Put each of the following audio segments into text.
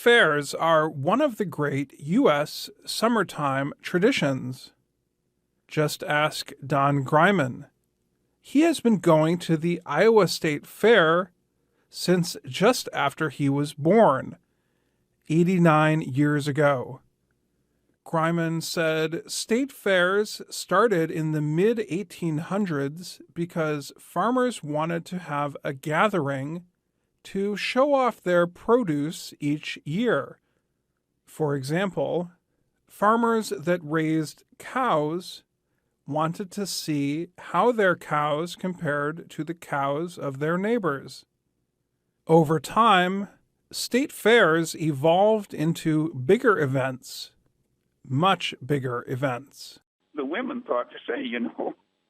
fairs are one of the great U.S. summertime traditions. Just ask Don Greiman. He has been going to the Iowa State Fair since just after he was born, 89 years ago. Greiman said state fairs started in the mid-1800s because farmers wanted to have a gathering to show off their produce each year. For example, farmers that raised cows wanted to see how their cows compared to the cows of their neighbors. Over time, state fairs evolved into bigger events, much bigger events. The women thought to say,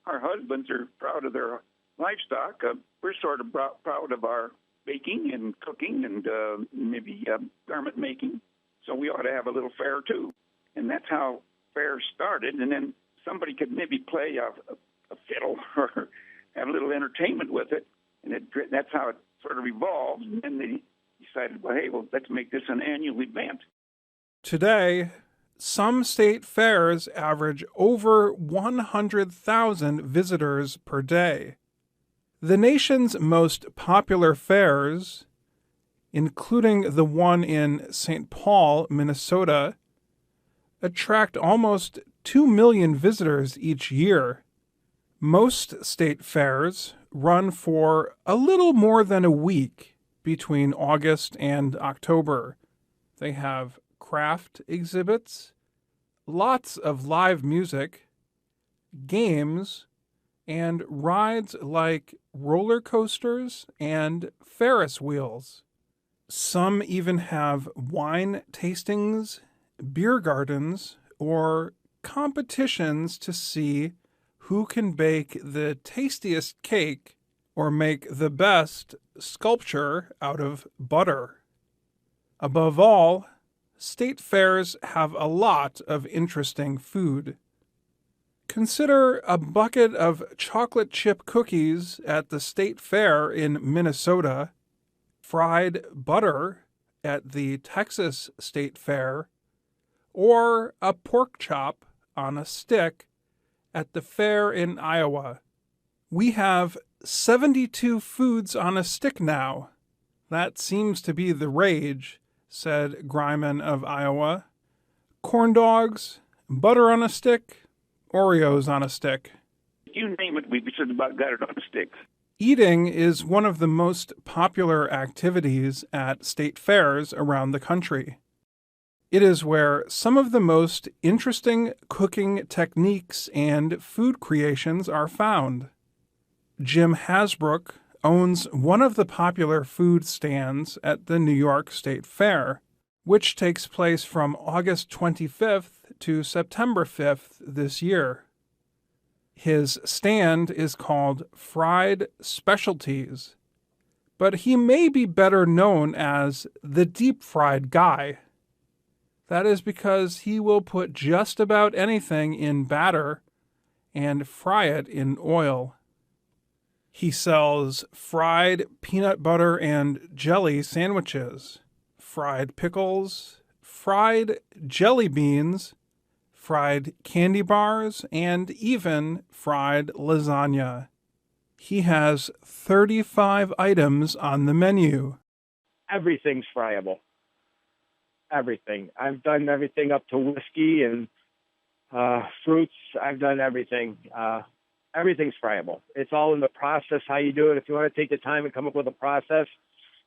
our husbands are proud of their livestock. We're sort of proud of our baking and cooking and maybe garment making. So we ought to have a little fair too. And that's how fairs started. And then somebody could maybe play a fiddle or have a little entertainment with it. And that's how it sort of evolved. And then they decided, let's make this an annual event. Today, some state fairs average over 100,000 visitors per day. The nation's most popular fairs, including the one in St. Paul, Minnesota, attract almost 2 million visitors each year. Most state fairs run for a little more than a week between August and October. They have craft exhibits, lots of live music, games, and rides like roller coasters and Ferris wheels. Some even have wine tastings, beer gardens, or competitions to see who can bake the tastiest cake or make the best sculpture out of butter. Above all, state fairs have a lot of interesting food. Consider a bucket of chocolate chip cookies at the state fair in Minnesota, fried butter at the Texas State Fair, or a pork chop on a stick at the fair in Iowa. We have 72 foods on a stick now. That seems to be the rage, said Greiman of Iowa. Corn dogs, butter on a stick, Oreos on a stick. You name it, we've just about got it on a stick. Eating is one of the most popular activities at state fairs around the country. It is where some of the most interesting cooking techniques and food creations are found. Jim Hasbrook owns one of the popular food stands at the New York State Fair, which takes place from August 25th to September 5th this year. His stand is called Fried Specialties, but he may be better known as the Deep Fried Guy. That is because he will put just about anything in batter and fry it in oil. He sells fried peanut butter and jelly sandwiches, fried pickles, fried jelly beans, fried candy bars, and even fried lasagna. He has 35 items on the menu. Everything's friable. Everything. I've done everything up to whiskey and fruits. I've done everything. Everything's friable. It's all in the process, how you do it. If you want to take the time and come up with a process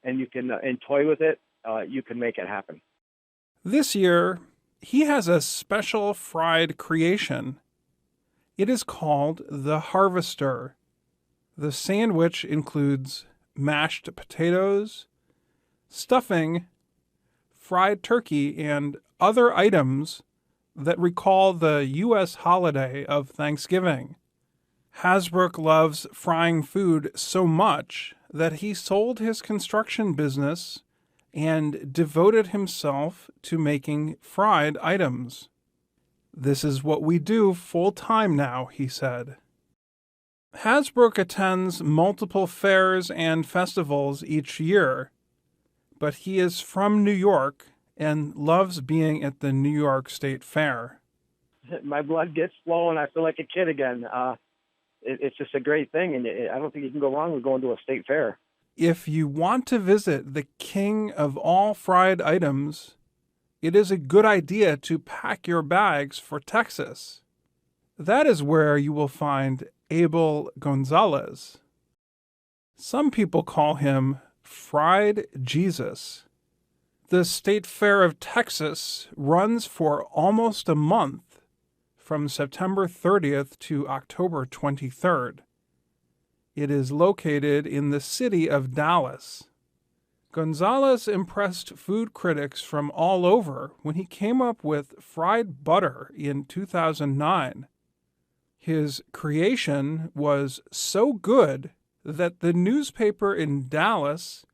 and you can and toy with it, you can make it happen. This year, he has a special fried creation. It is called the Harvester. The sandwich includes mashed potatoes, stuffing, fried turkey, and other items that recall the U.S. holiday of Thanksgiving. Hasbrook loves frying food so much that he sold his construction business and devoted himself to making fried items. This is what we do full-time now, he said. Hasbrook attends multiple fairs and festivals each year, but he is from New York and loves being at the New York State Fair. My blood gets flowing. I feel like a kid again. It's just a great thing, and I don't think you can go wrong with going to a state fair. If you want to visit the king of all fried items, it is a good idea to pack your bags for Texas. That is where you will find Abel Gonzalez. Some people call him Fried Jesus. The State Fair of Texas runs for almost a month, from September 30th to October 23rd. It is located in the city of Dallas. Gonzalez impressed food critics from all over when he came up with fried butter in 2009. His creation was so good that the newspaper in Dallas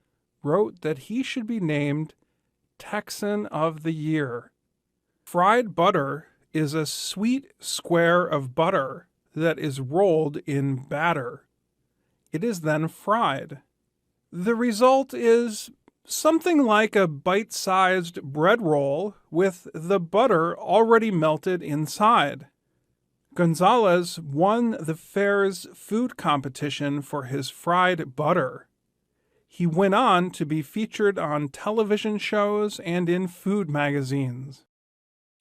wrote that he should be named Texan of the Year. Fried butter is a sweet square of butter that is rolled in batter. It is then fried. The result is something like a bite-sized bread roll with the butter already melted inside. Gonzalez won the fair's food competition for his fried butter. He went on to be featured on television shows and in food magazines.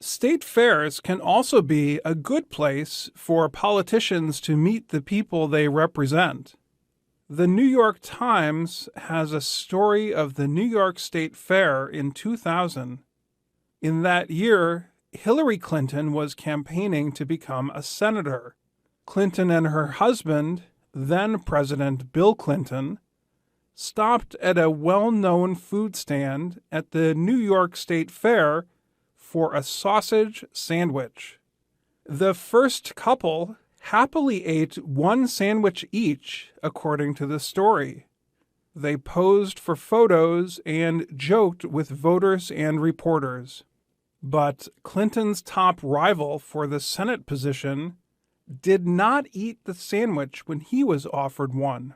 State fairs can also be a good place for politicians to meet the people they represent. The New York Times has a story of the New York State Fair in 2000. In that year, Hillary Clinton was campaigning to become a senator. Clinton and her husband, then President Bill Clinton, stopped at a well-known food stand at the New York State Fair for a sausage sandwich. The first couple happily ate one sandwich each, according to the story. They posed for photos and joked with voters and reporters. But Clinton's top rival for the Senate position did not eat the sandwich when he was offered one.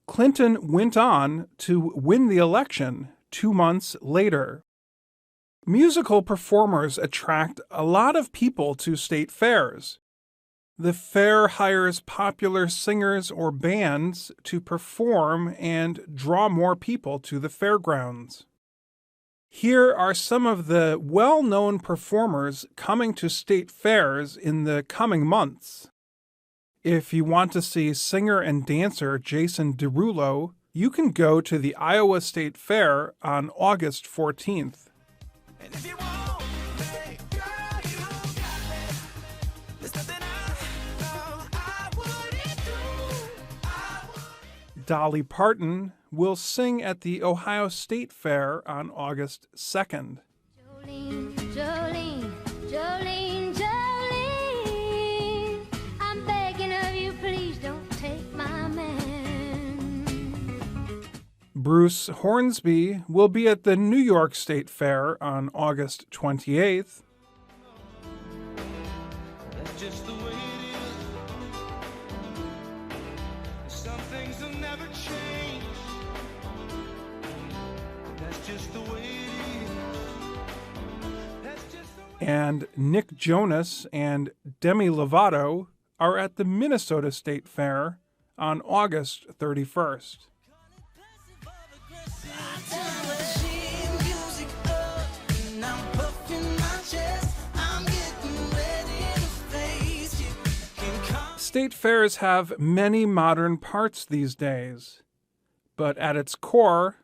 Clinton went on to win the election 2 months later. Musical performers attract a lot of people to state fairs. The fair hires popular singers or bands to perform and draw more people to the fairgrounds. Here are some of the well-known performers coming to state fairs in the coming months. If you want to see singer and dancer Jason Derulo, you can go to the Iowa State Fair on August 14th. And if you want me, girl, you got me. There's nothing I wouldn't do. Dolly Parton will sing at the Ohio State Fair on August 2nd. Jolene, Jolene, Jolene, Jolene, I'm begging of you, please don't take my man. Bruce Hornsby will be at the New York State Fair on August 28th. That's just the way it is. Some things will never change. That's just the way it is. That's just the way. And Nick Jonas and Demi Lovato are at the Minnesota State Fair on August 31st. State fairs have many modern parts these days, but at its core,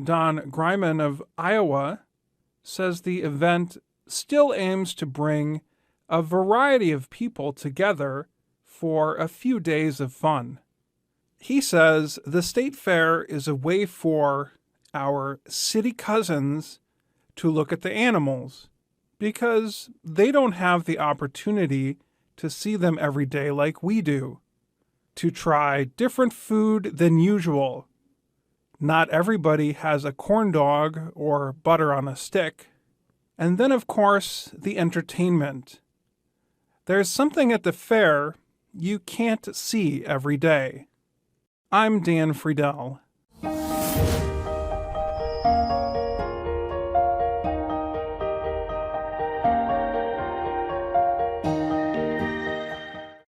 Don Greiman of Iowa says the event still aims to bring a variety of people together for a few days of fun. He says the state fair is a way for our city cousins to look at the animals because they don't have the opportunity to see them every day like we do, to try different food than usual. Not everybody has a corn dog or butter on a stick. And then, of course, the entertainment. There's something at the fair you can't see every day. I'm Dan Friedel.